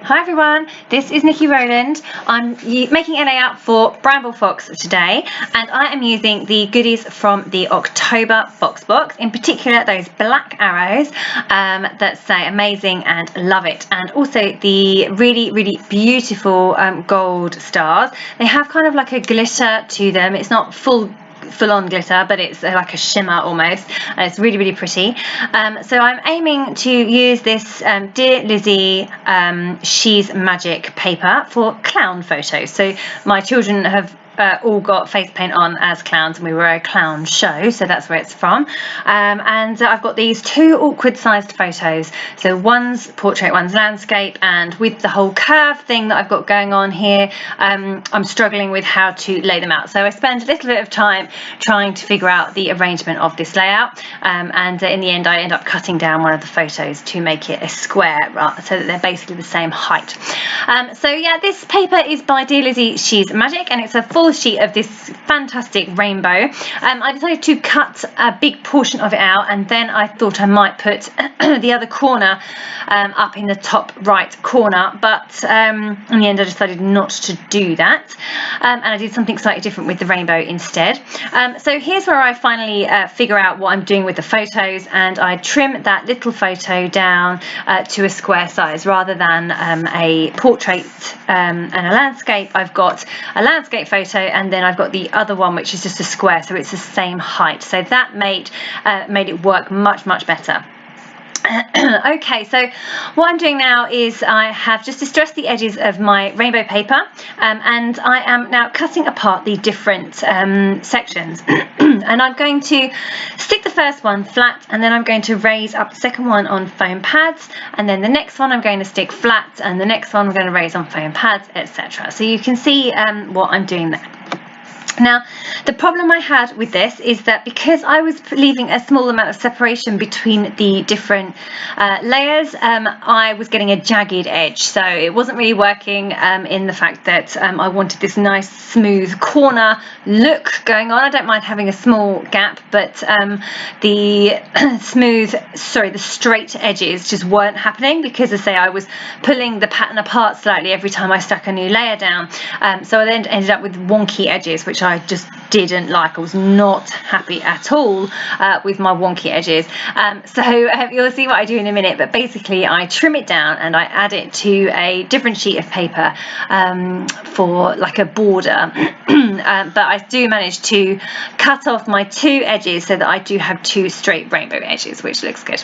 Hi everyone, this is Niki Rowland. I'm making a layout for Bramble Fox today, and I am using the goodies from the October box, in particular those black arrows that say amazing and love it, and also the really beautiful gold stars. They have kind of like a glitter to them. It's not full-on glitter, but it's like a shimmer almost, and it's really pretty. So I'm aiming to use this Dear Lizzy She's Magic paper for clown photos. So my children have all got face paint on as clowns, and we were a clown show, so that's where it's from. And I've got these two awkward sized photos, so one's portrait, one's landscape, and with the whole curve thing that I've got going on here, I'm struggling with how to lay them out. So I spent a little bit of time trying to figure out the arrangement of this layout, and in the end I end up cutting down one of the photos to make it a square, so that they're basically the same height. So yeah, this paper is by Dear Lizzy She's Magic, and it's a full sheet of this fantastic rainbow. I decided to cut a big portion of it out, and then I thought I might put the other corner up in the top right corner, but in the end I decided not to do that, and I did something slightly different with the rainbow instead. So here's where I finally figure out what I'm doing with the photos, and I trim that little photo down to a square size rather than a portrait and a landscape. I've got a landscape photo, and then I've got the other one which is just a square, so it's the same height, so that made it work much better. Okay, so what I'm doing now is I have just distressed the edges of my rainbow paper, and I am now cutting apart the different sections. And I'm going to stick the first one flat, and then I'm going to raise up the second one on foam pads, and then the next one I'm going to stick flat, and the next one I'm going to raise on foam pads, etc. So you can see what I'm doing there. Now, the problem I had with this is that because I was leaving a small amount of separation between the different layers, I was getting a jagged edge, so it wasn't really working in the fact that I wanted this nice smooth corner look going on. I don't mind having a small gap, but the the straight edges just weren't happening, because as I say, I was pulling the pattern apart slightly every time I stuck a new layer down, so I then ended up with wonky edges, which I just didn't like. I was not happy at all with my wonky edges. So you'll see what I do in a minute, but basically I trim it down and I add it to a different sheet of paper for like a border. But I do manage to cut off my two edges so that I do have two straight rainbow edges, which looks good.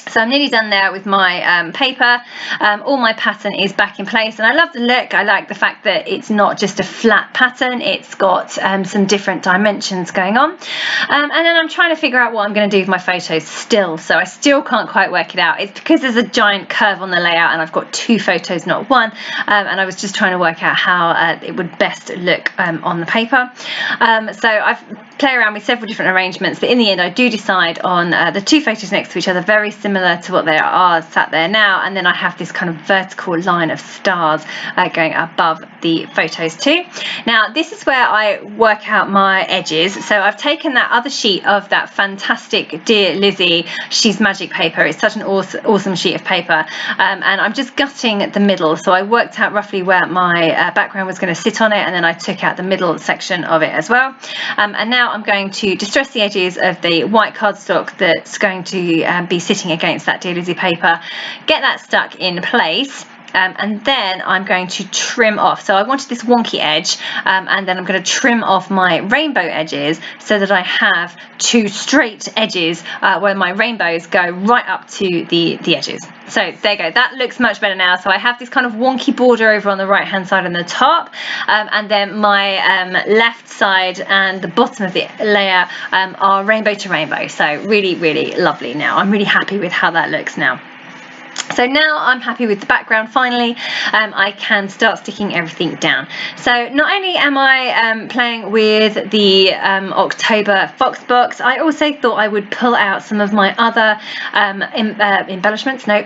So I'm nearly done there with my paper. All my pattern is back in place, and I love the look. I like the fact that it's not just a flat pattern, it's got some different dimensions going on. And then I'm trying to figure out what I'm going to do with my photos still, so I still can't quite work it out. It's because there's a giant curve on the layout and I've got two photos, not one, and I was just trying to work out how it would best look on the paper. So I've played around with several different arrangements, but in the end I do decide on the two photos next to each other, very similar to what they are sat there now, and then I have this kind of vertical line of stars going above the photos too. Now this is where I work out my edges. So I've taken that other sheet of that fantastic Dear Lizzy She's Magic paper. It's such an awesome sheet of paper, and I'm just gutting the middle. So I worked out roughly where my background was going to sit on it, and then I took out the middle section of it as well. And now I'm going to distress the edges of the white cardstock that's going to be sitting against that Dear Lizzy paper, get that stuck in place, and then I'm going to trim off. So I wanted this wonky edge, and then I'm going to trim off my rainbow edges so that I have two straight edges where my rainbows go right up to the edges. So there you go, that looks much better now. So I have this kind of wonky border over on the right hand side on the top, and then my left side and the bottom of the layer are rainbow to rainbow. So really lovely now. I'm really happy with how that looks now. So now I'm happy with the background. Finally, I can start sticking everything down. So not only am I playing with the October Fox box, I also thought I would pull out some of my other embellishments, no,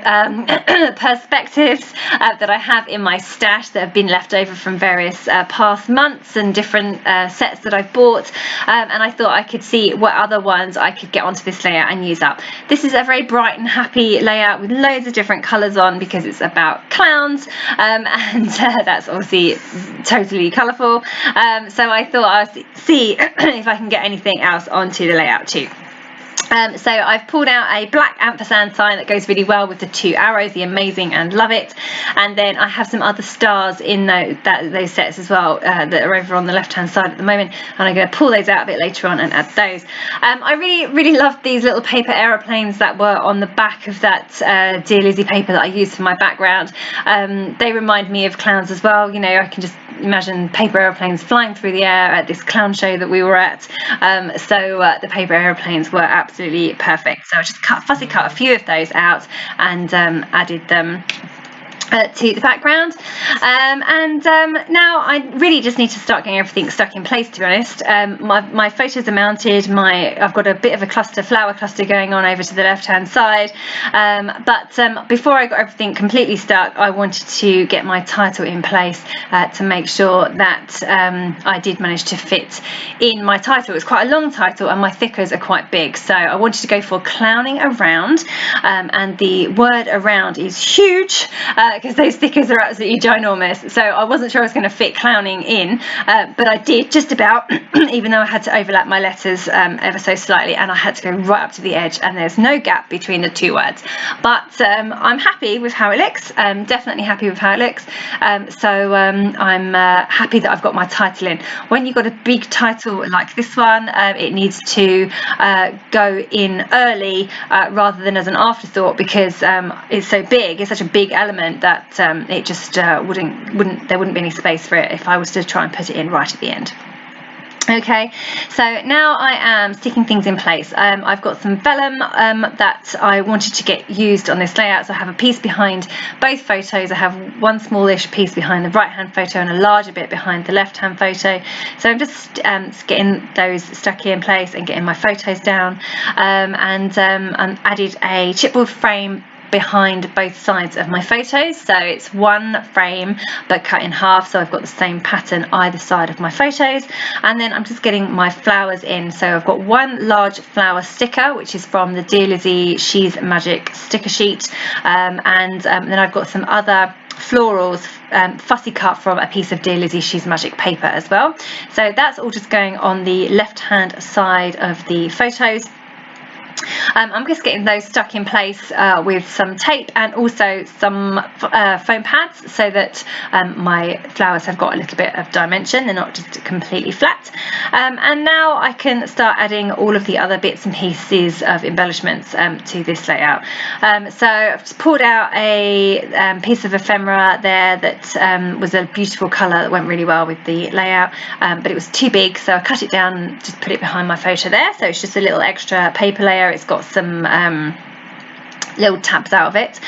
perspectives that I have in my stash that have been left over from various past months and different sets that I've bought, and I thought I could see what other ones I could get onto this layout and use up. This is a very bright and happy layout with loads of different different colours on because it's about clowns, and that's obviously totally colourful. So I thought I'll see if I can get anything else onto the layout too. So I've pulled out a black ampersand sign that goes really well with the 2 arrows, the amazing and love it, and then I have some other stars in those sets as well that are over on the left hand side at the moment, and I'm going to pull those out a bit later on and add those. I really loved these little paper aeroplanes that were on the back of that Dear Lizzy paper that I used for my background. They remind me of clowns as well. You know, I can just imagine paper aeroplanes flying through the air at this clown show that we were at. So the paper aeroplanes were absolutely perfect. So I just fussy cut a few of those out and added them to the background, now I really just need to start getting everything stuck in place, to be honest. My photos are mounted, I've got a bit of a flower cluster going on over to the left hand side, but before I got everything completely stuck, I wanted to get my title in place to make sure that I did manage to fit in my title. It's quite a long title and my thickers are quite big, so I wanted to go for clowning around, and the word around is huge, because those stickers are absolutely ginormous, so I wasn't sure I was going to fit clowning in, but I did just about, even though I had to overlap my letters ever so slightly, and I had to go right up to the edge, and there's no gap between the 2 words, but I'm happy with how it looks. Definitely happy with how it looks. So I'm happy that I've got my title in. When you've got a big title like this one, it needs to go in early rather than as an afterthought, because it's so big, it's such a big element that it just there wouldn't be any space for it if I was to try and put it in right at the end. Okay, so now I am sticking things in place. I've got some vellum that I wanted to get used on this layout, so I have a piece behind both photos. I have one smallish piece behind the right hand photo and a larger bit behind the left hand photo, so I'm just getting those stuck in place and getting my photos down, and added a chipboard frame behind both sides of my photos, so it's one frame but cut in half, so I've got the same pattern either side of my photos. And then I'm just getting my flowers in, so I've got one large flower sticker which is from the Dear Lizzy She's Magic sticker sheet, and then I've got some other florals fussy cut from a piece of Dear Lizzy She's Magic paper as well. So that's all just going on the left hand side of the photos. I'm just getting those stuck in place with some tape and also some foam pads, so that my flowers have got a little bit of dimension, they're not just completely flat. And now I can start adding all of the other bits and pieces of embellishments to this layout. So I've just pulled out a piece of ephemera there that was a beautiful colour that went really well with the layout, but it was too big, so I cut it down and just put it behind my photo there, so it's just a little extra paper layer. It's got some little tabs out of it,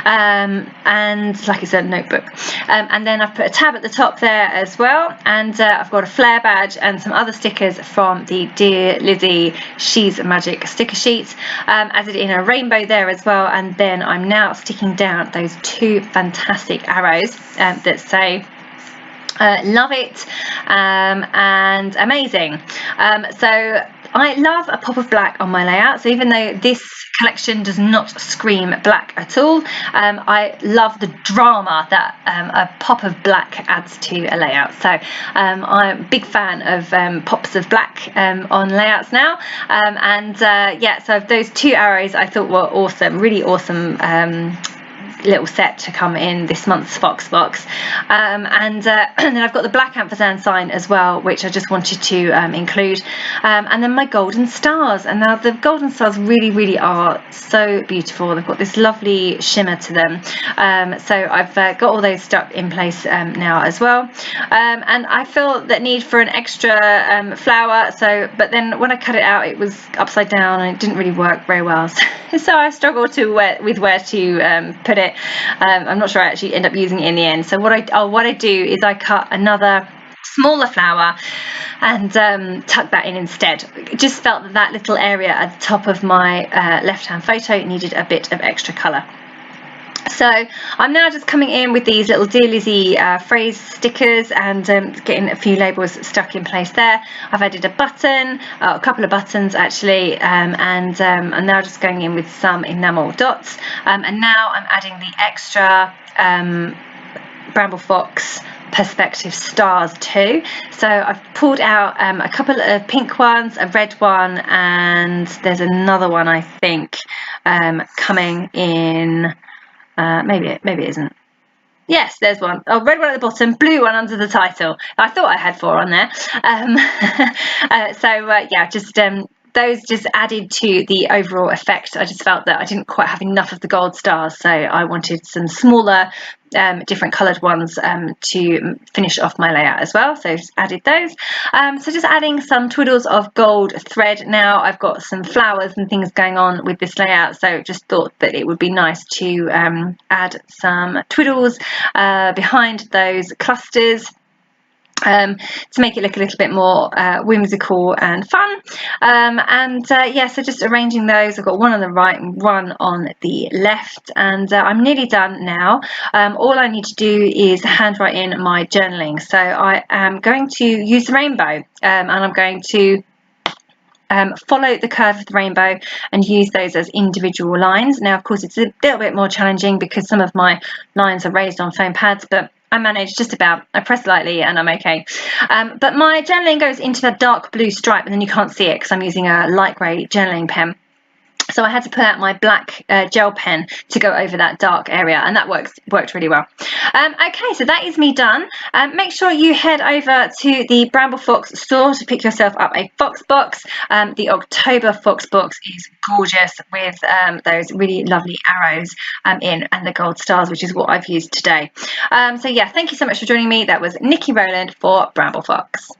and like it's a notebook, and then I've put a tab at the top there as well, and I've got a flare badge and some other stickers from the Dear Lizzy She's Magic sticker sheet, added in a rainbow there as well, and then I'm now sticking down those 2 fantastic arrows that say love it and amazing. So I love a pop of black on my layout, so even though this collection does not scream black at all, I love the drama that a pop of black adds to a layout. So I'm a big fan of pops of black on layouts now, and yeah, so those 2 arrows I thought were awesome, really awesome little set to come in this month's Fox box, and then I've got the black ampersand sign as well, which I just wanted to include, and then my golden stars. And now the golden stars really are so beautiful, they've got this lovely shimmer to them, so I've got all those stuck in place now as well, and I feel that need for an extra flower, but then when I cut it out it was upside down and it didn't really work very well, so I struggled with where to put it. I'm not sure I actually end up using it in the end, so what I do is I cut another smaller flower and tuck that in instead. I just felt that little area at the top of my left hand photo needed a bit of extra colour. So I'm now just coming in with these little Dear Lizzy phrase stickers and getting a few labels stuck in place there. I've added a button, a couple of buttons actually, and I'm now just going in with some enamel dots, and now I'm adding the extra Bramble Fox Perspective stars too. So I've pulled out a couple of pink ones, a red one, and there's another one I think coming in. Maybe it isn't. Yes, there's one. Oh, red one at the bottom, blue one under the title. I thought I had 4 on there. Yeah, just those just added to the overall effect. I just felt that I didn't quite have enough of the gold stars, so I wanted some smaller, different coloured ones to finish off my layout as well. So just added those. So just adding some twiddles of gold thread. Now I've got some flowers and things going on with this layout, so just thought that it would be nice to add some twiddles behind those clusters. To make it look a little bit more whimsical and fun, yeah, so just arranging those. I've got one on the right and one on the left, and I'm nearly done now. All I need to do is handwrite in my journaling, so I am going to use the rainbow, and I'm going to follow the curve of the rainbow and use those as individual lines. Now of course it's a little bit more challenging because some of my lines are raised on foam pads, but I managed just about. I press lightly and I'm okay. But my journaling goes into that dark blue stripe, and then you can't see it because I'm using a light grey journaling pen. So I had to pull out my black gel pen to go over that dark area, and that worked really well. Okay, so that is me done. Make sure you head over to the Bramble Fox store to pick yourself up a Fox box. The October Fox box is gorgeous with those really lovely arrows in, and the gold stars, which is what I've used today. So yeah, thank you so much for joining me. That was Niki Rowland for Bramble Fox.